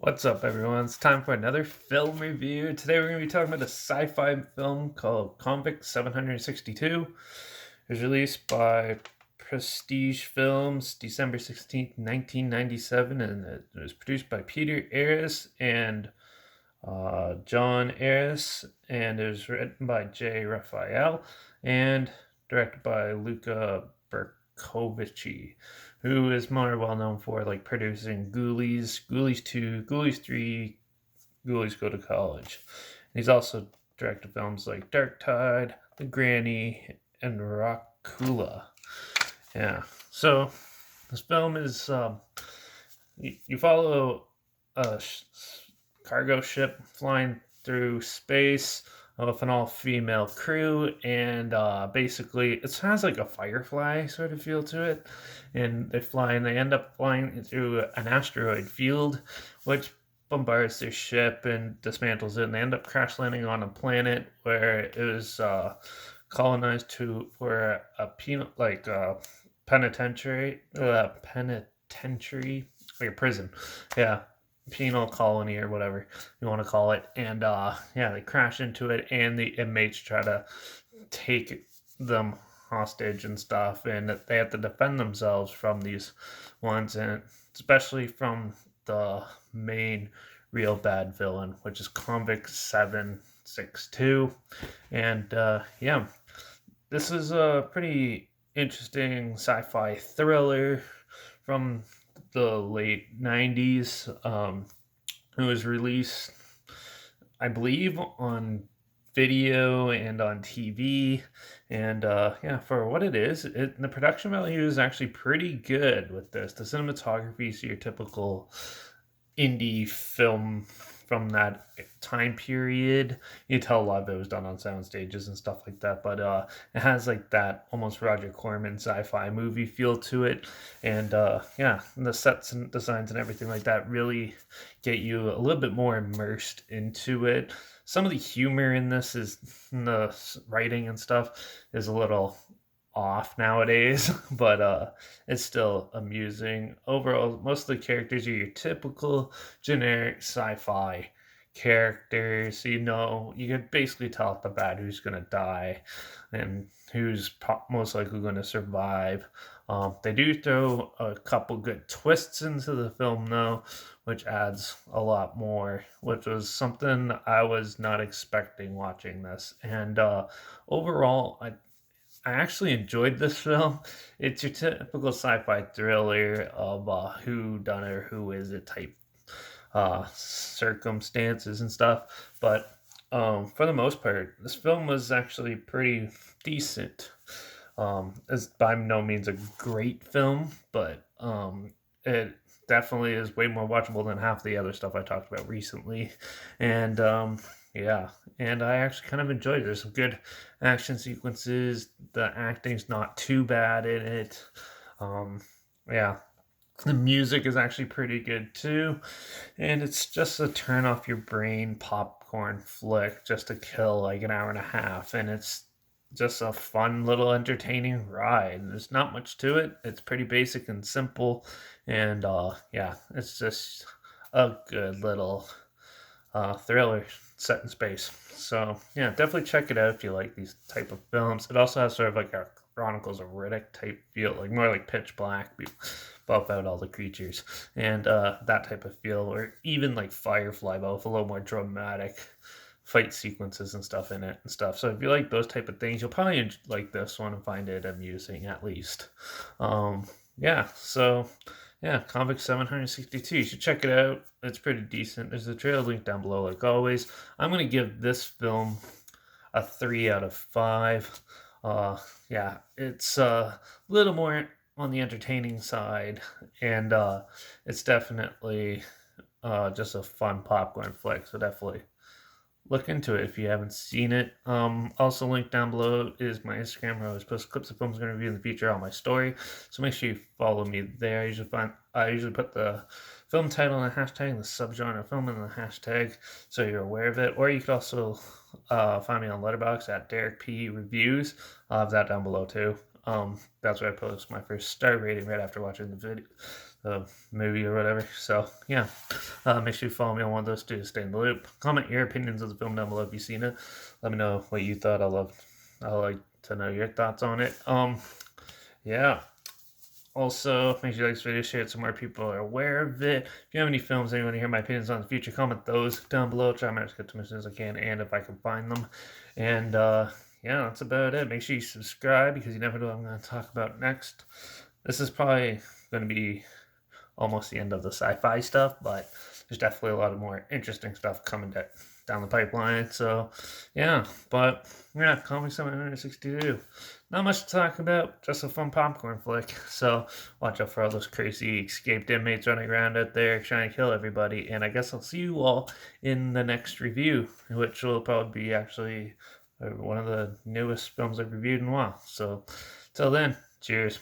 What's up, everyone? It's time for another film review. Today, we're going to be talking about a sci fi film called Convict 762. It was released by Prestige Films December 16th, 1997, and it was produced by Peter Ayres and John Ayres, and it was written by Jay Raphael and directed by Luca Berkovici, who is more well known for like producing Ghoulies, Ghoulies 2, Ghoulies 3, Ghoulies Go to College. And he's also directed films like Dark Tide, The Granny, and Rockula. Yeah. So this film is you follow a cargo ship flying through space with an all-female crew, and basically it has like a Firefly sort of feel to it. And they end up flying through an asteroid field, which bombards their ship and dismantles it, and they end up crash landing on a planet where it was colonized for a penitentiary, like a prison. Yeah, penal colony or whatever you want to call it. And yeah, they crash into it, and the inmates try to take them hostage and stuff, and they have to defend themselves from these ones, and especially from the main real bad villain, which is Convict 762. And yeah, this is a pretty interesting sci-fi thriller from the late 90s. It was released, I believe, on video and on TV. And yeah, for what it is, the production value is actually pretty good with this. The cinematography is your typical indie film from that time period. You tell a lot of it was done on sound stages and stuff like that, but it has like that almost Roger Corman sci-fi movie feel to it. And yeah, and the sets and designs and everything like that really get you a little bit more immersed into it. Some of the humor in this is in the writing and stuff is a little off nowadays, but it's still amusing. Overall, most of the characters are your typical generic sci-fi characters. You can basically tell off the bat who's gonna die and who's most likely going to survive. They do throw a couple good twists into the film, though, which adds a lot more, which was something I was not expecting watching this. And overall, I actually enjoyed this film. It's your typical sci-fi thriller of who done it or who is it type circumstances and stuff. But for the most part, this film was actually pretty decent. It's by no means a great film, but it definitely is way more watchable than half the other stuff I talked about recently. And yeah, and I actually kind of enjoyed it. There's some good action sequences. The acting's not too bad in it. Um, yeah, the music is actually pretty good too, and it's just a turn off your brain popcorn flick just to kill like an hour and a half, and it's just a fun little entertaining ride. There's not much to it. It's pretty basic and simple, and yeah, it's just a good little thriller set in space. So yeah, definitely check it out if you like these type of films. It also has sort of like a Chronicles of Riddick type feel, like more like Pitch Black. We buff out all the creatures and that type of feel, or even like Firefly, but with a little more dramatic fight sequences and stuff in it and stuff. So if you like those type of things, you'll probably like this one and find it amusing at least. Yeah, so yeah, Convict 762. You should check it out. It's pretty decent. There's a trailer link down below, like always. I'm gonna give this film a 3 out of 5. Yeah, it's a little more on the entertaining side, and it's definitely just a fun popcorn flick. So definitely look into it if you haven't seen it. Also linked down below is my Instagram where I always post clips of films I'm going to review in the future on my story. So make sure you follow me there. I usually put the film title and the hashtag, the subgenre film in the hashtag, so you're aware of it. Or you could also find me on Letterbox at Derek P Reviews. I'll have that down below too. That's where I post my first star rating right after watching the movie or whatever. So yeah, make sure you follow me on one of those two to stay in the loop. Comment your opinions of the film down below if you've seen it. Let me know what you thought. I like to know your thoughts on it. Yeah. Also, make sure you like this video, share it so more people are aware of it. If you have any films and you want to hear my opinions on the future, comment those down below. Try my best to get to them as soon as I can, and if I can find them. And yeah, that's about it. Make sure you subscribe because you never know what I'm going to talk about next. This is probably going to be almost the end of the sci-fi stuff, but there's definitely a lot of more interesting stuff coming down the pipeline. So yeah, but yeah, Comic 762. Not much to talk about, just a fun popcorn flick. So watch out for all those crazy escaped inmates running around out there trying to kill everybody. And I guess I'll see you all in the next review, which will probably be actually one of the newest films I've reviewed in a while. So till then, cheers.